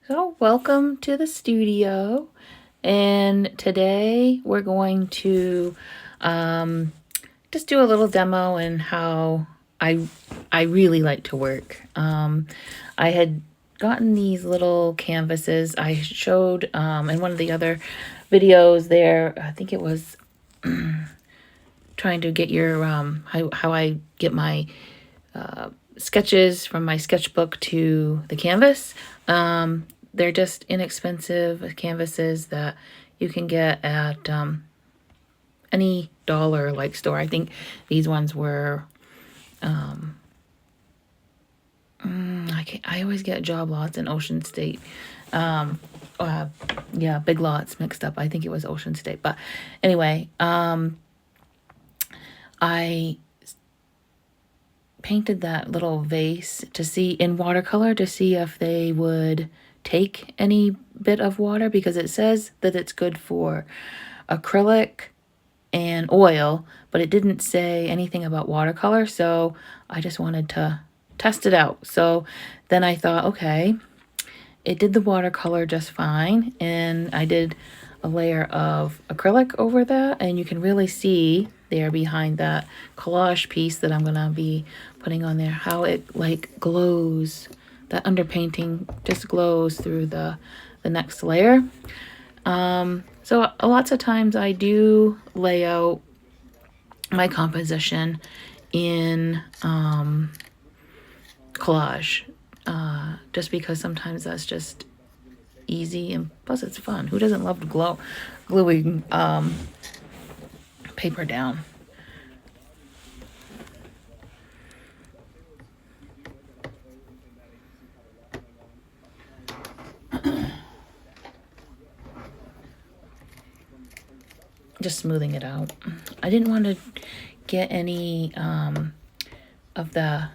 So welcome to the studio, and today we're going to just do a little demo and how I I really like to work. I had gotten these little canvases. I showed in one of the other videos there. I think it was trying to get your how I get my sketches from my sketchbook to the canvas. They're just inexpensive canvases that you can get at any dollar like store. I think these ones were I always get Job Lots and Ocean State. Yeah, Big Lots mixed up. I think it was Ocean State. But anyway, I painted that little vase to see in watercolor to see if they would take any bit of water, because it says that it's good for acrylic and oil, but it didn't say anything about watercolor. So I just wanted to test it out. So then I thought, okay, it did the watercolor just fine, and I did a layer of acrylic over that, and you can really see there behind that collage piece that I'm gonna be putting on there how it like glows. That underpainting just glows through the next layer. So lots of times I do lay out my composition in collage, just because sometimes that's just easy, and plus it's fun. Who doesn't love gluing paper down? Just smoothing it out. I didn't want to get any of the,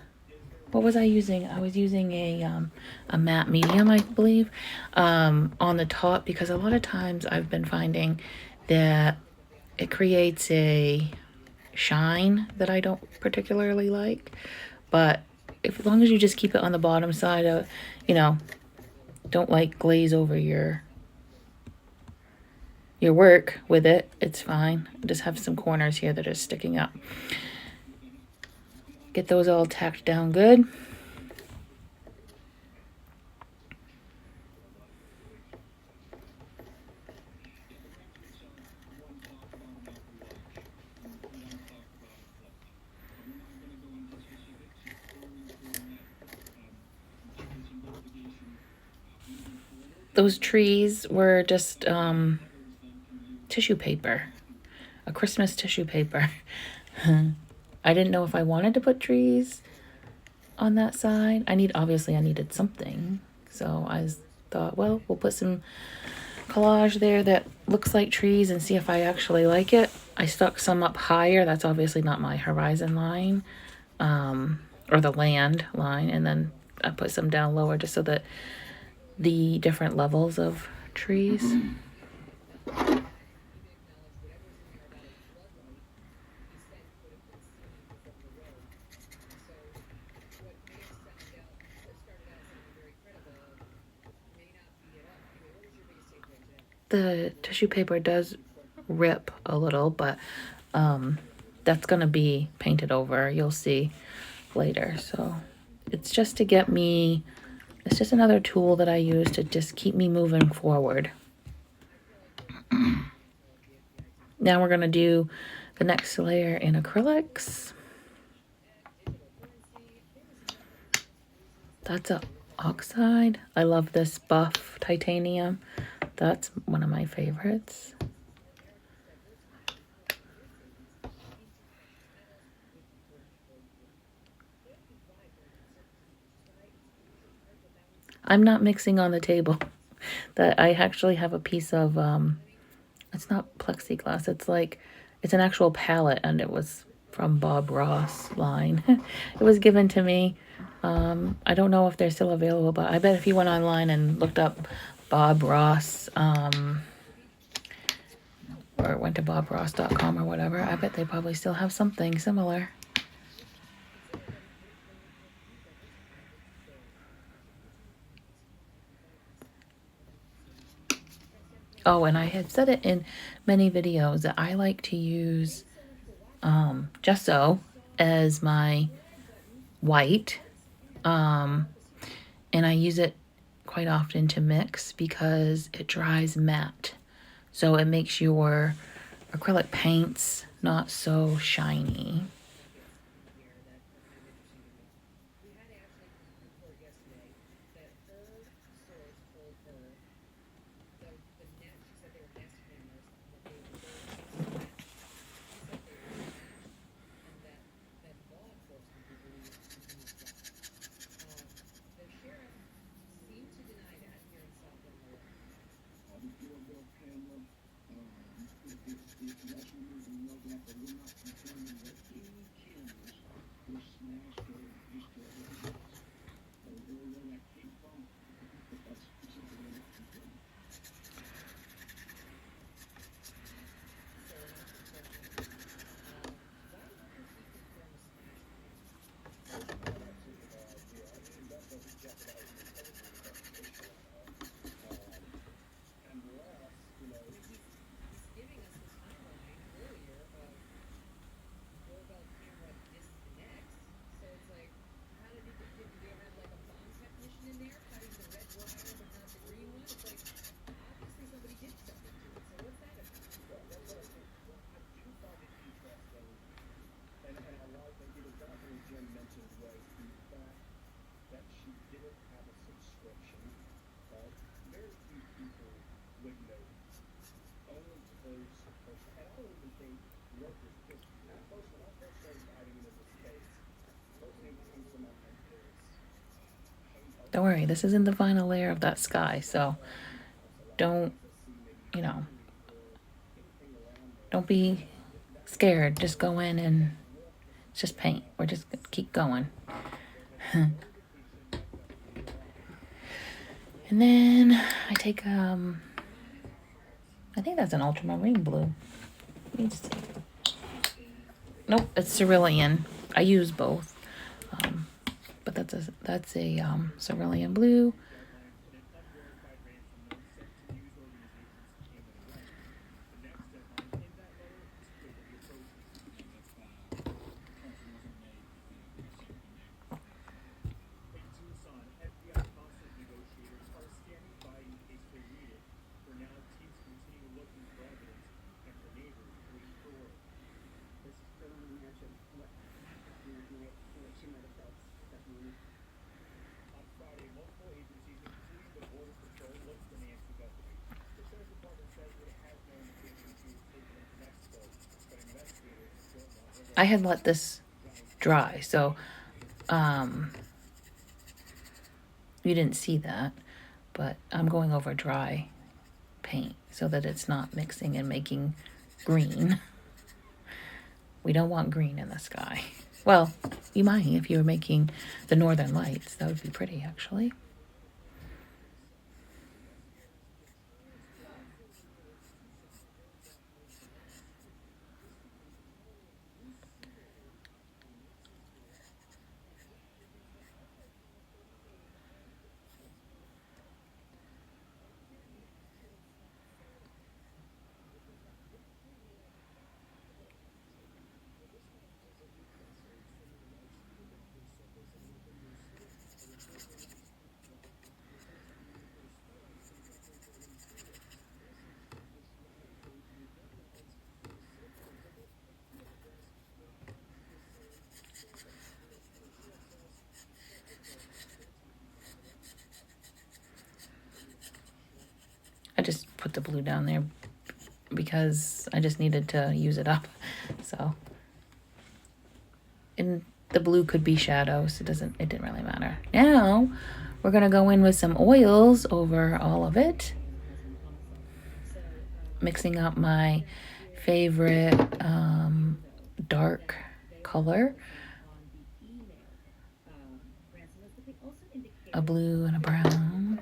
what was I using? I was using a matte medium, I believe, on the top, because a lot of times I've been finding that it creates a shine that I don't particularly like. But as long as you just keep it on the bottom side of, don't like glaze over your work with it, it's fine. Just have some corners here that are sticking up. Get those all tacked down good. Those trees were just tissue paper, a Christmas tissue paper. I didn't know if I wanted to put trees on that side. Obviously I needed something. So I thought, well, we'll put some collage there that looks like trees and see if I actually like it. I stuck some up higher. That's obviously not my horizon line, or the land line. And then I put some down lower just so that the different levels of trees. The tissue paper does rip a little, but that's going to be painted over. You'll see later. So it's just to get me, it's just another tool that I use to just keep me moving forward. Now we're going to do the next layer in acrylics. That's a oxide. I love this buff titanium. That's one of my favorites. I'm not mixing on the table. That I actually have a piece of it's not plexiglass, it's an actual palette, and it was from Bob Ross line. It was given to me. I don't know if they're still available, but I bet if you went online and looked up Bob Ross, or went to bobross.com or whatever, I bet they probably still have something similar. Oh, and I had said it in many videos that I like to use gesso as my white, and I use it quite often to mix because it dries matte. So it makes your acrylic paints not so shiny. Don't worry, this isn't the final layer of that sky, so don't, you know, don't be scared. Just go in and it's just paint. We're just gonna keep going. And then I take I think that's an ultramarine blue. Let me see. Nope, it's cerulean. I use both, but that's a cerulean blue. I had let this dry, so you didn't see that, but I'm going over dry paint so that it's not mixing and making green. We don't want green in the sky. Well, you might if you were making the northern lights. That would be pretty, actually. I just put the blue down there because I just needed to use it up. So, and the blue could be shadows. It didn't really matter. Now, we're going to go in with some oils over all of it. Mixing up my favorite dark color. A blue and a brown.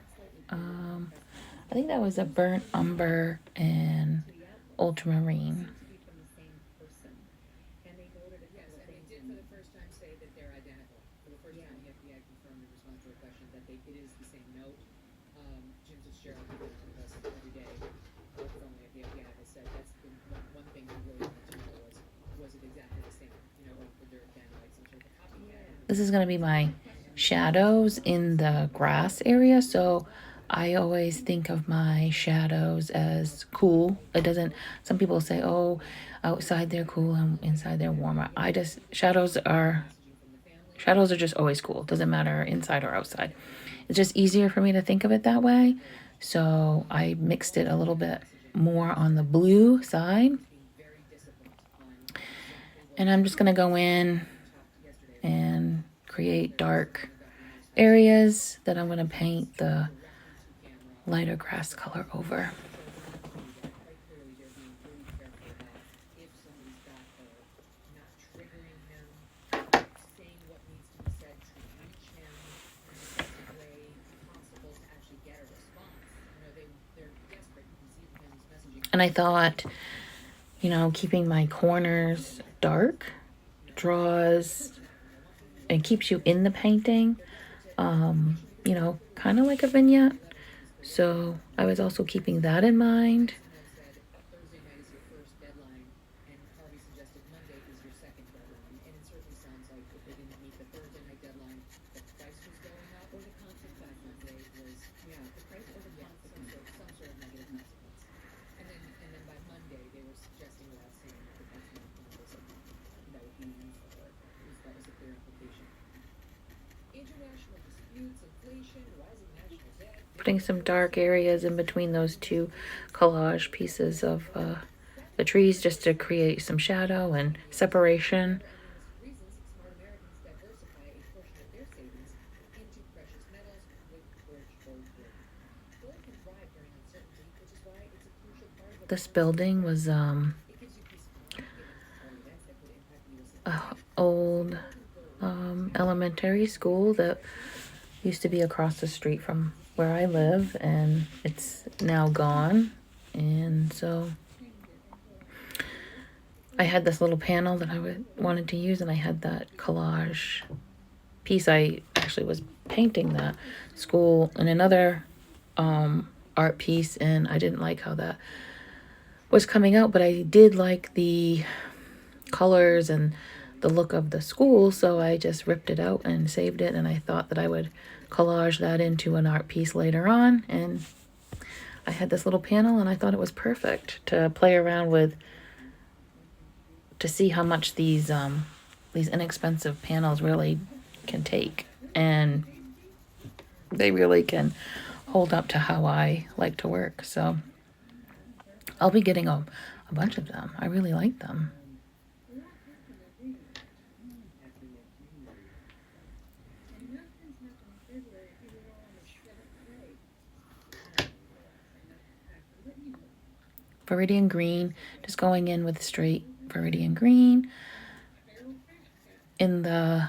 I think that was a burnt umber and ultramarine. this is going to be my shadows in the grass area. So I always think of my shadows as cool. It doesn't, some people say, oh, outside they're cool and inside they're warmer. Shadows are just always cool. Doesn't matter inside or outside. It's just easier for me to think of it that way. So I mixed it a little bit more on the blue side. And I'm just going to go in and create dark areas that I'm going to paint the lighter grass color over. And I thought, keeping my corners dark draws and keeps you in the painting, kind of like a vignette. So I was also keeping that in mind. Putting some dark areas in between those two collage pieces of the trees just to create some shadow and separation. This building was a old elementary school that used to be across the street from where I live, and it's now gone. And so I had this little panel that I wanted to use, and I had that collage piece. I actually was painting that school in another art piece, and I didn't like how that was coming out, but I did like the colors and the look of the school, so I just ripped it out and saved it, and I thought that I would collage that into an art piece later on. And I had this little panel, and I thought it was perfect to play around with, to see how much these inexpensive panels really can take, and they really can hold up to how I like to work. So I'll be getting a bunch of them. I really like them. Viridian green, just going in with straight Viridian green in the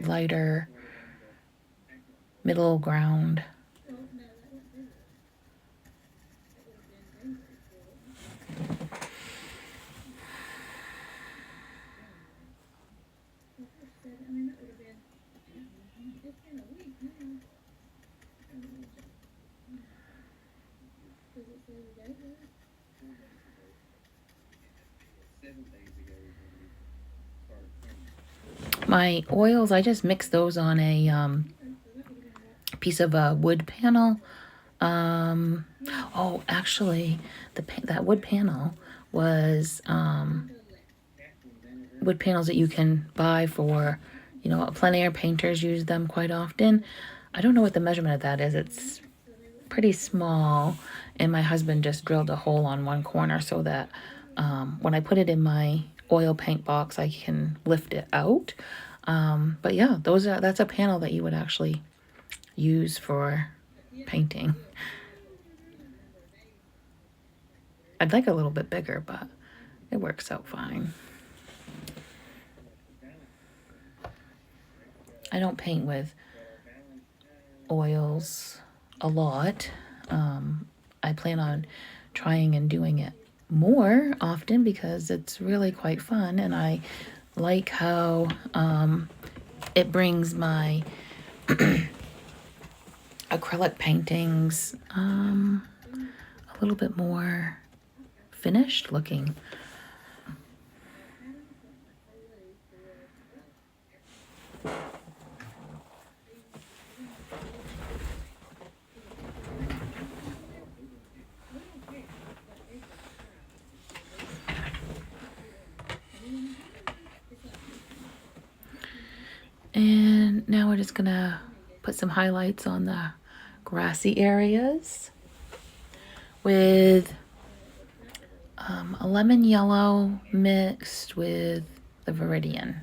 lighter middle ground. My oils, I just mix those on a piece of a wood panel. Actually, that wood panel was wood panels that you can buy for, plein air painters use them quite often. I don't know what the measurement of that is. It's pretty small, and my husband just drilled a hole on one corner so that when I put it in my oil paint box, I can lift it out. But yeah, that's a panel that you would actually use for painting. I'd like a little bit bigger, but it works out fine. I don't paint with oils a lot. I plan on trying and doing it more often because it's really quite fun, and I like how it brings my acrylic paintings a little bit more finished looking. now we're just gonna put some highlights on the grassy areas with a lemon yellow mixed with the Viridian.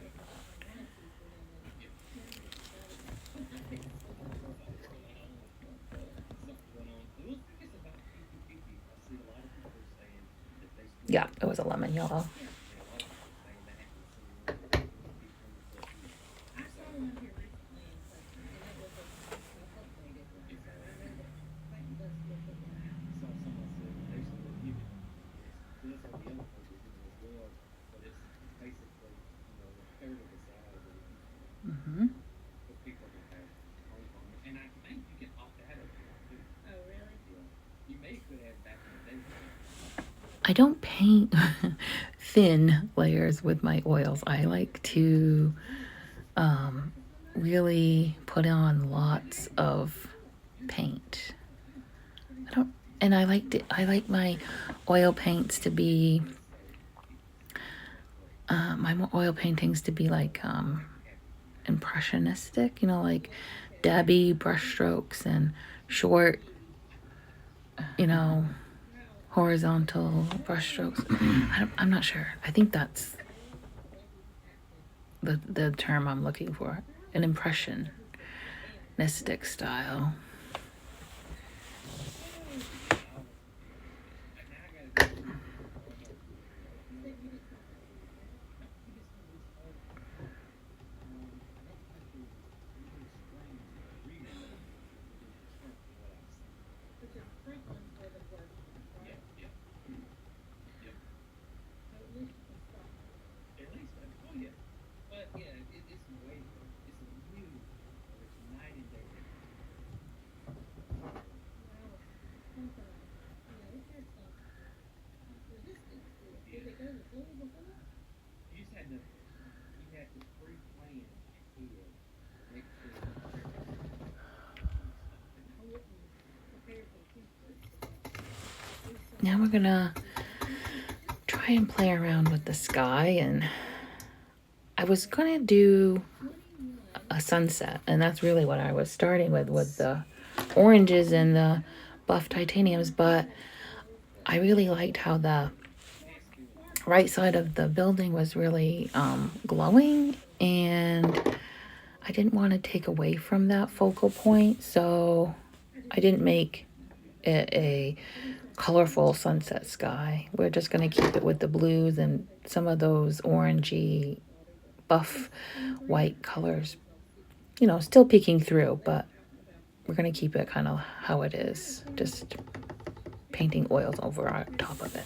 Yeah, it was a lemon yellow. Mm-hmm. I don't paint thin layers with my oils. I like to really put on lots of paint. And I like my oil paints to be my oil paintings to be like impressionistic, you know, like dabby brushstrokes and short, you know, horizontal brushstrokes. I'm not sure. I think that's the term I'm looking for. An impressionistic style. Now we're gonna try and play around with the sky, and I was gonna do a sunset, and that's really what I was starting with the oranges and the buff titaniums, but I really liked how the right side of the building was really glowing, and I didn't want to take away from that focal point, so I didn't make it a colorful sunset sky. We're just going to keep it with the blues and some of those orangey buff white colors, you know, still peeking through, but we're going to keep it kind of how it is, just painting oils over on top of it.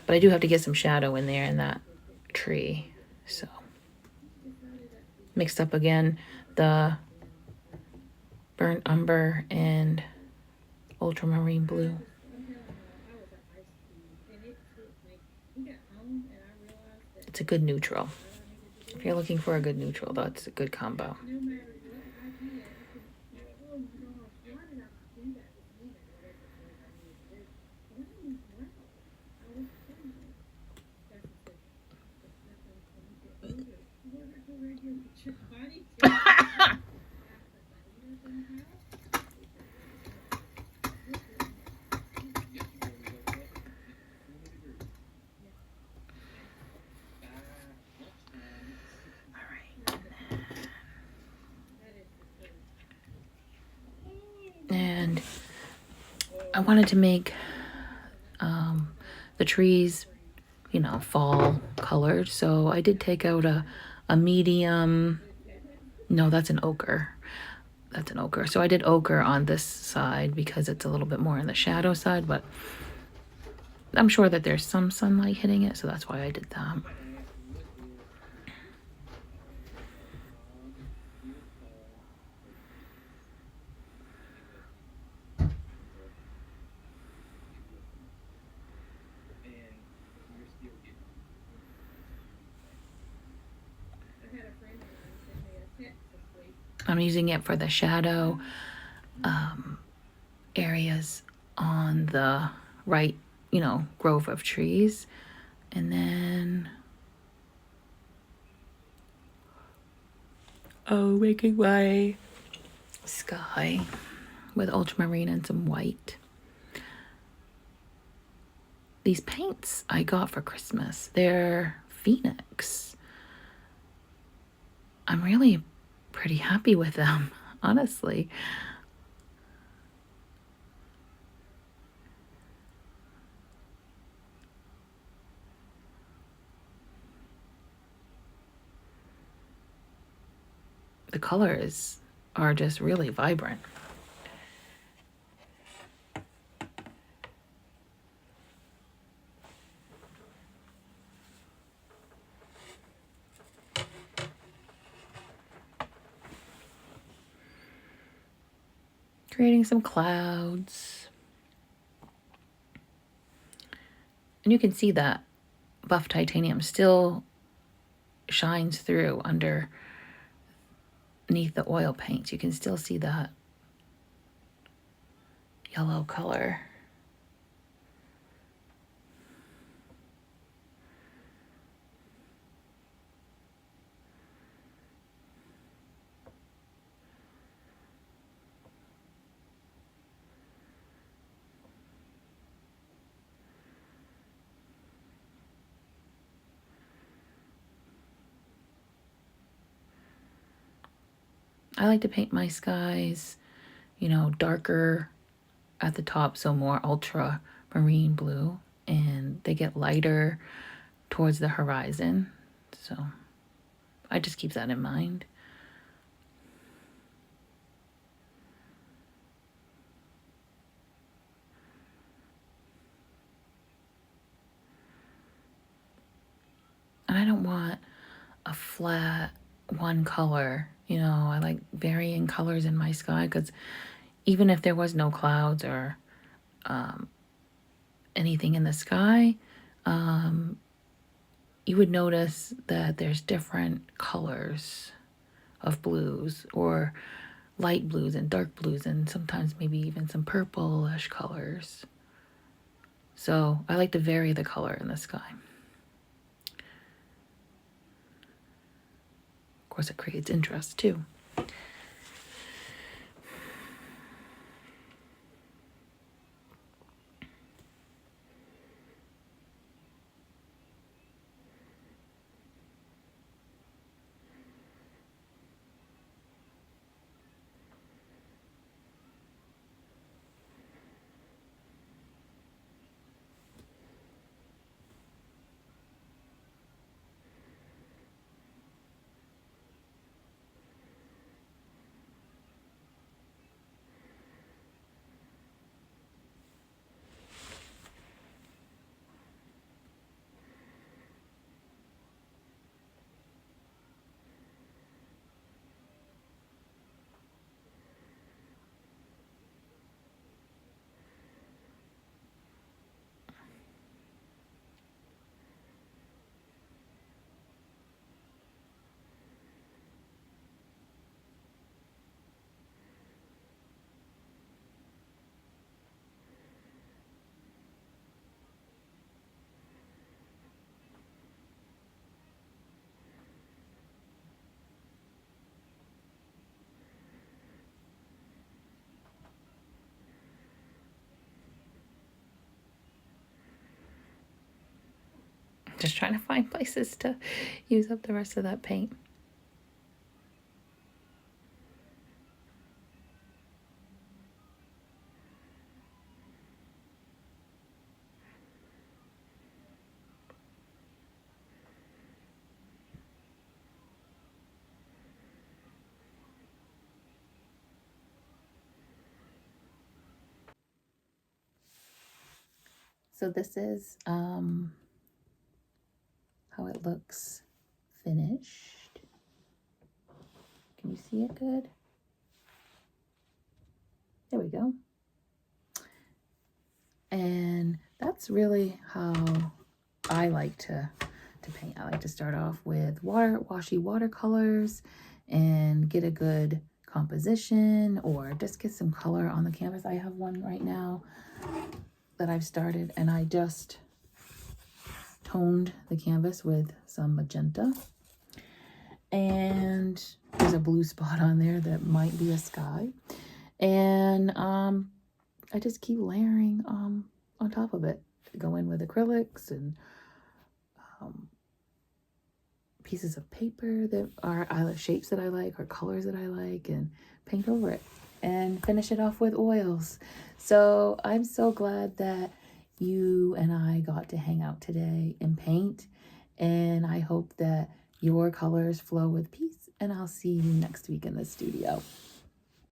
But I do have to get some shadow in there in that tree. So mixed up again the burnt umber and ultramarine blue. It's a good neutral. If you're looking for a good neutral, that's a good combo. And I wanted to make the trees, you know, fall colored. So I did take out a medium, no, that's an ochre. That's an ochre. So I did ochre on this side because it's a little bit more on the shadow side, but I'm sure that there's some sunlight hitting it, so that's why I did that. I'm using it for the shadow areas on the right, you know, grove of trees. And then making my sky with ultramarine and some white. These paints I got for Christmas, they're Phoenix. I'm really pretty happy with them, honestly. The colors are just really vibrant. Creating some clouds. And you can see that buff titanium still shines through underneath the oil paints. You can still see that yellow color. I like to paint my skies, darker at the top, so more ultramarine blue, and they get lighter towards the horizon. So I just keep that in mind. And I don't want a flat one color. I like varying colors in my sky, because even if there was no clouds or anything in the sky, you would notice that there's different colors of blues, or light blues and dark blues, and sometimes maybe even some purplish colors. So I like to vary the color in the sky. Of course, it creates interest too. Just trying to find places to use up the rest of that paint. So this is how it looks finished. Can you see it good? There we go. And that's really how I like to paint. I like to start off with washy watercolors and get a good composition, or just get some color on the canvas. I have one right now that I've started, and I just toned the canvas with some magenta. And there's a blue spot on there that might be a sky. And I just keep layering on top of it. Go in with acrylics and pieces of paper that are shapes that I like or colors that I like, and paint over it and finish it off with oils. So I'm so glad that you and I got to hang out today and paint, and I hope that your colors flow with peace, and I'll see you next week in the studio.